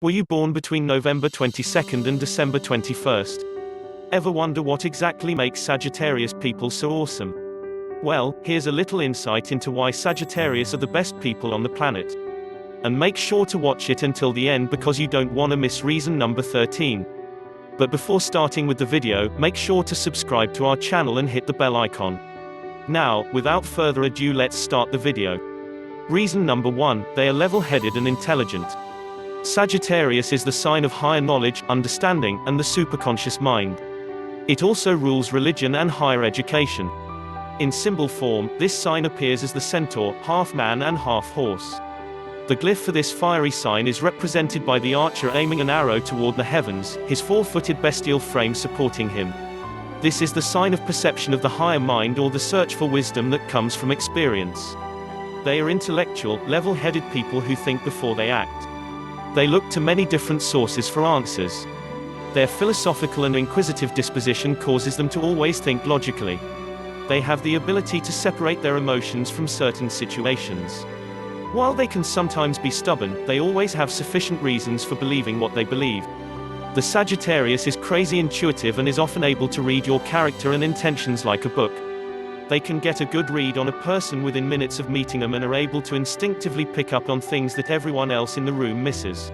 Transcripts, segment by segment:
Were you born between November 22nd and December 21st? Ever wonder what exactly makes Sagittarius people so awesome? Well, here's a little insight into why Sagittarius are the best people on the planet. And make sure to watch it until the end because you don't want to miss reason number 13. But before starting with the video, make sure to subscribe to our channel and hit the bell icon. Now, without further ado, let's start the video. Reason number 1, they are level-headed and intelligent. Sagittarius is the sign of higher knowledge, understanding, and the superconscious mind. It also rules religion and higher education. In symbol form, this sign appears as the centaur, half man and half horse. The glyph for this fiery sign is represented by the archer aiming an arrow toward the heavens, his four-footed bestial frame supporting him. This is the sign of perception of the higher mind or the search for wisdom that comes from experience. They are intellectual, level-headed people who think before they act. They look to many different sources for answers. Their philosophical and inquisitive disposition causes them to always think logically. They have the ability to separate their emotions from certain situations. While they can sometimes be stubborn, they always have sufficient reasons for believing what they believe. The Sagittarius is crazy intuitive and is often able to read your character and intentions like a book. They can get a good read on a person within minutes of meeting them and are able to instinctively pick up on things that everyone else in the room misses.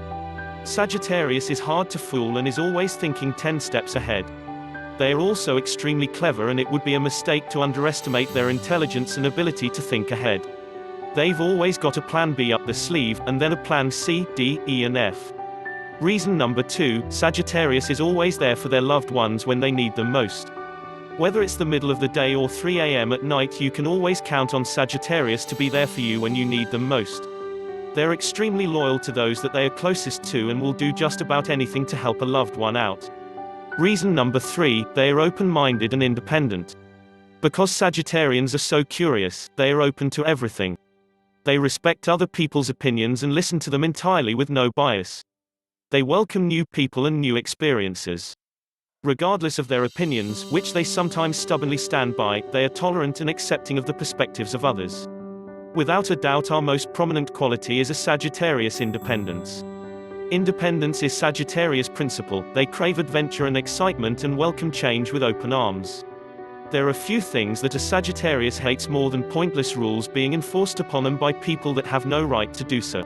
Sagittarius is hard to fool and is always thinking 10 steps ahead. They are also extremely clever, and it would be a mistake to underestimate their intelligence and ability to think ahead. They've always got a plan B up the sleeve, and then a plan C, D, E and F. Reason number 2, Sagittarius is always there for their loved ones when they need them most. Whether it's the middle of the day or 3 a.m. at night, you can always count on Sagittarius to be there for you when you need them most. They're extremely loyal to those that they are closest to and will do just about anything to help a loved one out. Reason number 3, they are open-minded and independent. Because Sagittarians are so curious, they are open to everything. They respect other people's opinions and listen to them entirely with no bias. They welcome new people and new experiences. Regardless of their opinions, which they sometimes stubbornly stand by, they are tolerant and accepting of the perspectives of others. Without a doubt, our most prominent quality is a Sagittarius independence. Independence is Sagittarius' principle. They crave adventure and excitement and welcome change with open arms. There are few things that a Sagittarius hates more than pointless rules being enforced upon them by people that have no right to do so.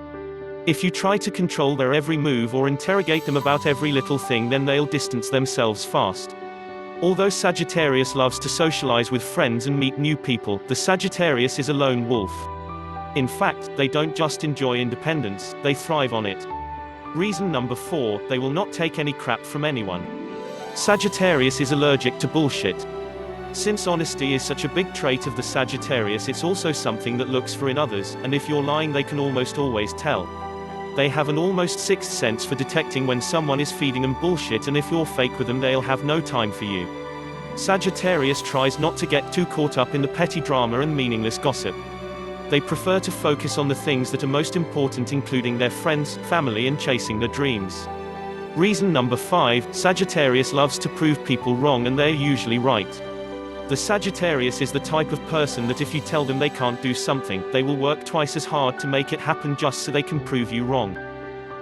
If you try to control their every move or interrogate them about every little thing, then they'll distance themselves fast. Although Sagittarius loves to socialize with friends and meet new people, the Sagittarius is a lone wolf. In fact, they don't just enjoy independence, they thrive on it. Reason number 4, they will not take any crap from anyone. Sagittarius is allergic to bullshit. Since honesty is such a big trait of the Sagittarius, it's also something that looks for in others, and if you're lying they can almost always tell. They have an almost sixth sense for detecting when someone is feeding them bullshit, and if you're fake with them they'll have no time for you. Sagittarius tries not to get too caught up in the petty drama and meaningless gossip. They prefer to focus on the things that are most important, including their friends, family and chasing their dreams. Reason number 5, Sagittarius loves to prove people wrong, and they're usually right. The Sagittarius is the type of person that if you tell them they can't do something, they will work twice as hard to make it happen just so they can prove you wrong.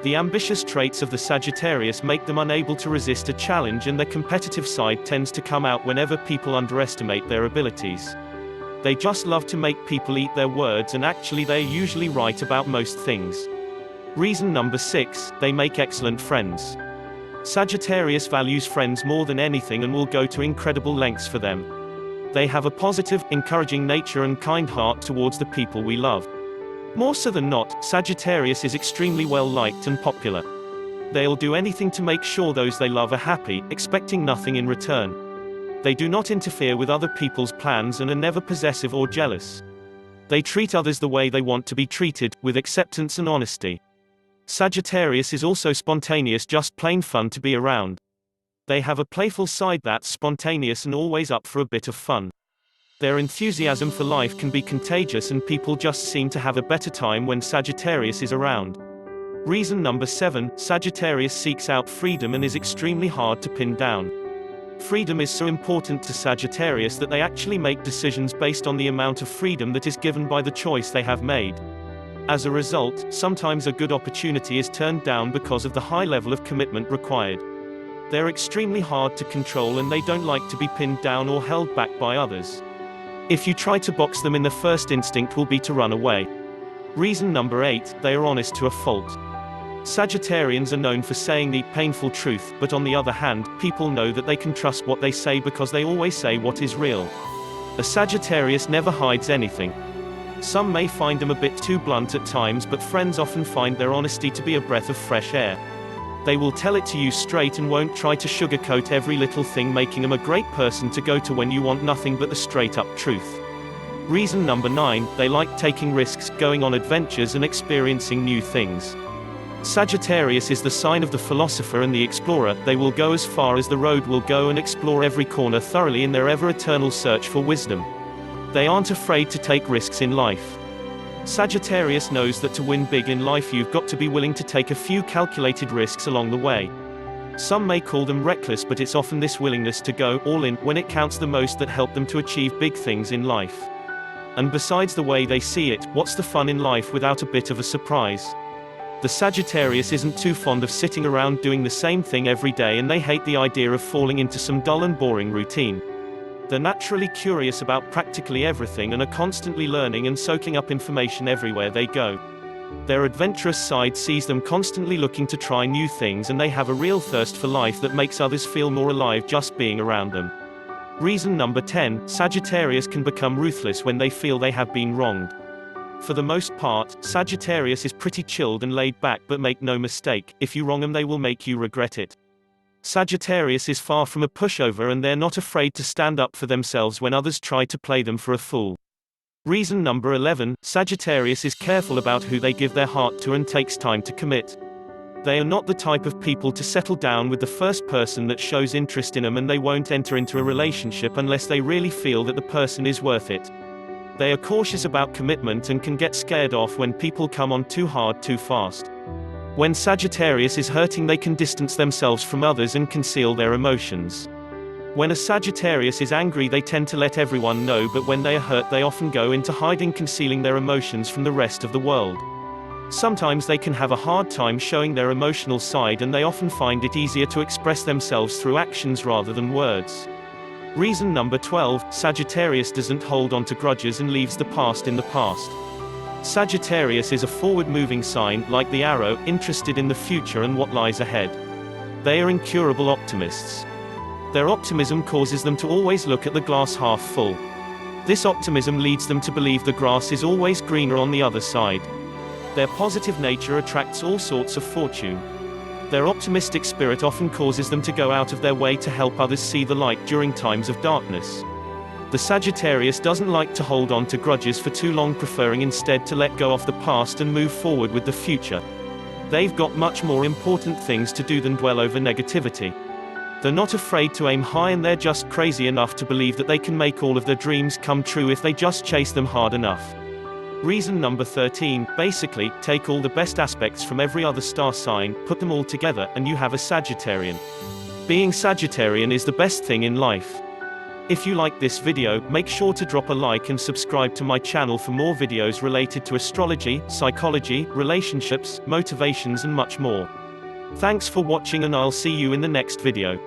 The ambitious traits of the Sagittarius make them unable to resist a challenge, and their competitive side tends to come out whenever people underestimate their abilities. They just love to make people eat their words, and actually they're usually right about most things. Reason number 6, they make excellent friends. Sagittarius values friends more than anything and will go to incredible lengths for them. They have a positive, encouraging nature and kind heart towards the people we love. More so than not, Sagittarius is extremely well liked and popular. They'll do anything to make sure those they love are happy, expecting nothing in return. They do not interfere with other people's plans and are never possessive or jealous. They treat others the way they want to be treated, with acceptance and honesty. Sagittarius is also spontaneous, just plain fun to be around. They have a playful side that's spontaneous and always up for a bit of fun. Their enthusiasm for life can be contagious, and people just seem to have a better time when Sagittarius is around. Reason number 7, Sagittarius seeks out freedom and is extremely hard to pin down. Freedom is so important to Sagittarius that they actually make decisions based on the amount of freedom that is given by the choice they have made. As a result, sometimes a good opportunity is turned down because of the high level of commitment required. They're extremely hard to control and they don't like to be pinned down or held back by others. If you try to box them in, the first instinct will be to run away. Reason number 8, they are honest to a fault. Sagittarians are known for saying the painful truth, but on the other hand, people know that they can trust what they say because they always say what is real. A Sagittarius never hides anything. Some may find them a bit too blunt at times, but friends often find their honesty to be a breath of fresh air. They will tell it to you straight and won't try to sugarcoat every little thing, making them a great person to go to when you want nothing but the straight-up truth. Reason number 9, they like taking risks, going on adventures and experiencing new things. Sagittarius is the sign of the philosopher and the explorer. They will go as far as the road will go and explore every corner thoroughly in their ever-eternal search for wisdom. They aren't afraid to take risks in life. Sagittarius knows that to win big in life you've got to be willing to take a few calculated risks along the way. Some may call them reckless, but it's often this willingness to go all in when it counts the most that help them to achieve big things in life. And besides the way they see it, what's the fun in life without a bit of a surprise? The Sagittarius isn't too fond of sitting around doing the same thing every day, and they hate the idea of falling into some dull and boring routine. They're naturally curious about practically everything and are constantly learning and soaking up information everywhere they go. Their adventurous side sees them constantly looking to try new things, and they have a real thirst for life that makes others feel more alive just being around them. Reason number 10, Sagittarius can become ruthless when they feel they have been wronged. For the most part, Sagittarius is pretty chilled and laid back, but make no mistake, if you wrong them they will make you regret it. Sagittarius is far from a pushover, and they're not afraid to stand up for themselves when others try to play them for a fool. Reason number 11, Sagittarius is careful about who they give their heart to and takes time to commit. They are not the type of people to settle down with the first person that shows interest in them, and they won't enter into a relationship unless they really feel that the person is worth it. They are cautious about commitment and can get scared off when people come on too hard too fast. When Sagittarius is hurting, they can distance themselves from others and conceal their emotions. When a Sagittarius is angry, they tend to let everyone know, but when they are hurt they often go into hiding, concealing their emotions from the rest of the world. Sometimes they can have a hard time showing their emotional side, and they often find it easier to express themselves through actions rather than words. Reason number 12, Sagittarius doesn't hold on to grudges and leaves the past in the past. Sagittarius is a forward-moving sign, like the arrow, interested in the future and what lies ahead. They are incurable optimists. Their optimism causes them to always look at the glass half full. This optimism leads them to believe the grass is always greener on the other side. Their positive nature attracts all sorts of fortune. Their optimistic spirit often causes them to go out of their way to help others see the light during times of darkness. The Sagittarius doesn't like to hold on to grudges for too long, preferring instead to let go of the past and move forward with the future. They've got much more important things to do than dwell over negativity. They're not afraid to aim high, and they're just crazy enough to believe that they can make all of their dreams come true if they just chase them hard enough. Reason number 13, basically, take all the best aspects from every other star sign, put them all together, and you have a Sagittarian. Being Sagittarian is the best thing in life. If you like this video, make sure to drop a like and subscribe to my channel for more videos related to astrology, psychology, relationships, motivations and much more. Thanks for watching, and I'll see you in the next video.